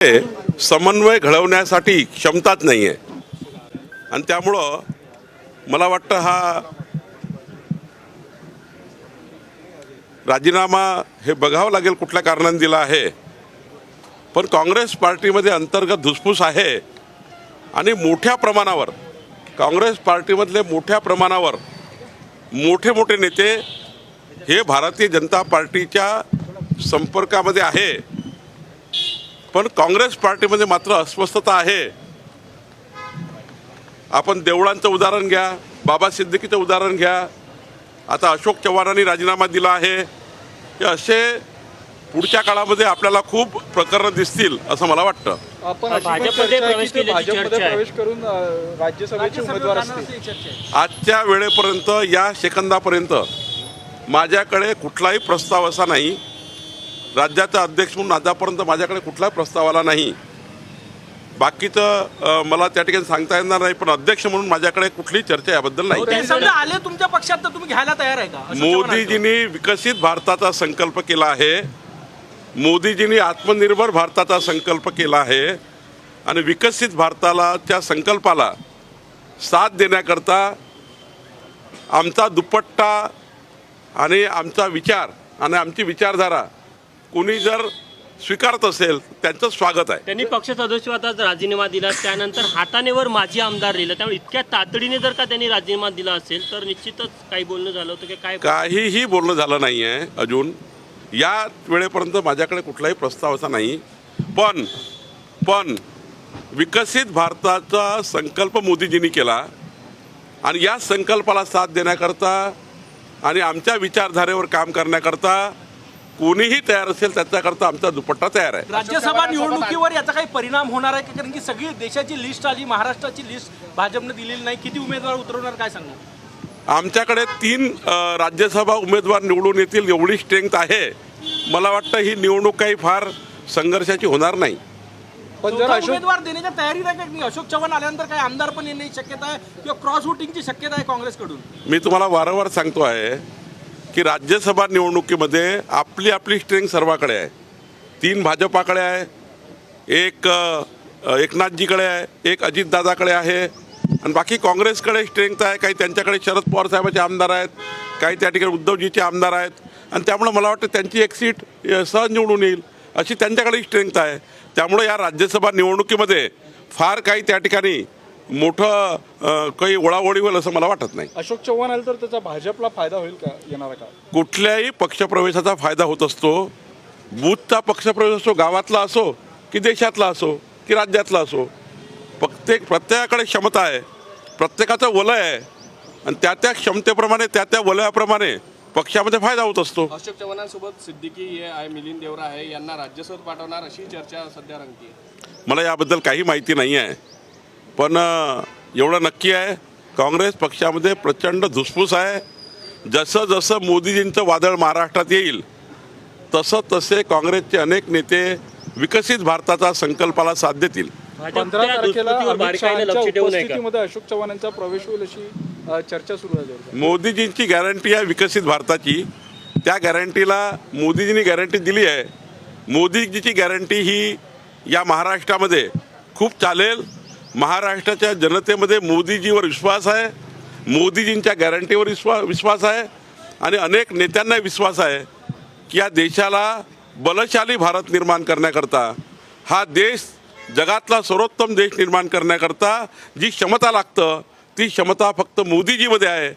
समन्वय घडवण्यासाठी क्षमताच नाही आहे आणि त्यामुळं मला वाटतं हा राजीनामा हे बघावं लागेल कुठल्या कारणाने दिला आहे. पण काँग्रेस पार्टीमध्ये अंतर्गत धुसफूस आहे आणि मोठ्या प्रमाणावर काँग्रेस पार्टीमधले मोठ्या प्रमाणावर मोठे मोठे नेते हे भारतीय जनता पार्टीच्या संपर्कामध्ये आहे. पण काँग्रेस पार्टीमध्ये मात्र अस्वस्थता आहे. आपण देवळांचं उदाहरण घ्या, बाबा सिद्दीकीचं उदाहरण घ्या, आता अशोक चव्हाणांनी राजीनामा दिला आहे. हे असे पुढच्या काळामध्ये आपल्याला खूप प्रकरणं दिसतील असं मला वाटतं. आपण भाजपमध्ये प्रवेश करून राज्यसभेचे उमेदवार असतील. आजच्या वेळेपर्यंत या सेकंदापर्यंत माझ्याकडे कुठलाही प्रस्ताव असा नाही. राज्याचा अध्यक्ष म्हणून आतापर्यंत माझ्याकडे कुठलाही प्रस्ताव आला नाही. बाकीचं मला त्या ठिकाणी सांगता येणार नाही, पण अध्यक्ष म्हणून माझ्याकडे कुठलीही चर्चा याबद्दल नाही. आले तुमच्या पक्षात तर तुम्ही घ्यायला तयार आहे का? मोदीजींनी विकसित भारताचा संकल्प केला आहे. मोदीजींनी आत्मनिर्भर भारताचा संकल्प केला आहे आणि विकसित भारताला त्या संकल्पाला साथ देण्याकरता आमचा दुपट्टा आणि आमचा विचार आणि आमची विचारधारा कोणी जर स्वीकारत असेल त्यांचं स्वागत आहे. त्यांनी पक्ष सदस्यत्वाचा राजीनामा दिला, त्यानंतर हातानेवर माजी आमदार लिहिलं, त्यामुळे इतक्या तातडीने जर का त्यांनी राजीनामा दिला असेल तर निश्चितच काही बोलणं झालं होतं की काय? काहीही बोलणं झालं नाही आहे अजून. या वेळेपर्यंत माझ्याकडे कुठलाही प्रस्ताव असा नाही. पण विकसित भारताचा संकल्प मोदीजींनी केला आणि या संकल्पाला साथ देण्याकरता आणि आमच्या विचारधारेवर काम करण्याकरता कोणीही तयार असेल त्याच्याकरता आमचा दुपट्टा तयार आहे. राज्यसभा निवडणुकीवर याचा काही परिणाम होणार आहे? कारण की सगळी देशाची लिस्ट आली, महाराष्ट्राची लिस्ट भाजपने दिलेली नाही. किती उमेदवार उतरवणार काय सांगणार? आमच्याकडे 3 राज्यसभा उमेदवार निवडून येतील एवढी स्ट्रेंथ आहे. मला वाटतं ही निवडणूक काही फार संघर्षाची होणार नाही. पण जर उमेदवार देण्याच्या तयारीत आहे का? अशोक चव्हाण आल्यानंतर काय आमदार पण येण्याची शक्यता आहे किंवा क्रॉस वोटिंगची शक्यता आहे काँग्रेसकडून? मी तुम्हाला वारंवार सांगतो आहे की राज्यसभा निवडणुकीमध्ये आपली आपली स्ट्रेंथ सर्वाकडे आहे. 3 भाजपाकडे आहे, एक एकनाथजीकडे आहे, एक अजितदादाकडे आहे आणि बाकी काँग्रेसकडे स्ट्रेंथ आहे. काही त्यांच्याकडे शरद पवार साहेबांचे आमदार आहेत, काही त्या ठिकाणी उद्धवजीचे आमदार आहेत आणि त्यामुळे मला वाटतं त्यांची एक सीट सहज निवडून येईल अशी त्यांच्याकडे स्ट्रेंथ आहे. त्यामुळे या राज्यसभा निवडणुकीमध्ये फार काही त्या ठिकाणी मोठं काही ओळाओळी होईल असं मला वाटत नाही. अशोक चव्हाण आले तर त्याचा भाजपला फायदा होईल का येणारा काळ? कुठल्याही पक्षप्रवेशाचा फायदा होत असतो. बूथचा पक्षप्रवेश असो, गावातला असो की देशातला असो की राज्यातला असो, प्रत्येकाकडे क्षमता आहे, प्रत्येकाचं वलय आहे आणि त्या क्षमतेप्रमाणे त्या वलयाप्रमाणे पक्षामध्ये फायदा होत असतो. अशोक चव्हाणांसोबत सिद्दीकी आहे, मिलिंद देवरा आहे, यांना राज्यसभेत पाठवणार अशी चर्चा सध्या रंगते. मला याबद्दल काही माहिती नाही आहे, पण एवढं नक्की आहे काँग्रेस पक्षामध्ये प्रचंड धुसफूस आहे. जसं जसं मोदीजींचं वादळ महाराष्ट्रात येईल तसं तसे काँग्रेसचे अनेक नेते विकसित भारताचा संकल्पाला साथ देतील. 15 तारखेला अमित शहाच्या उपस्थितीमध्ये अशोक चव्हाणांचा प्रवेश होईल अशी चर्चा सुरू आहे. मोदीजींची गॅरंटी आहे विकसित भारताची. त्या गॅरंटीला मोदीजींनी गॅरंटी दिली आहे. मोदीजीची गॅरंटी ही या महाराष्ट्रामध्ये खूप चालेल. महाराष्ट्राच्या जनतेमध्ये मोदीजीवर विश्वास आहे, मोदीजींच्या गॅरंटीवर विश्वास आहे आणि अनेक नेत्यांना विश्वास आहे की या देशाला बलशाली भारत निर्माण करण्याकरता, हा देश जगातला सर्वोत्तम देश निर्माण करण्याकरता जी क्षमता लागतं ती क्षमता फक्त मोदीजीमध्ये आहे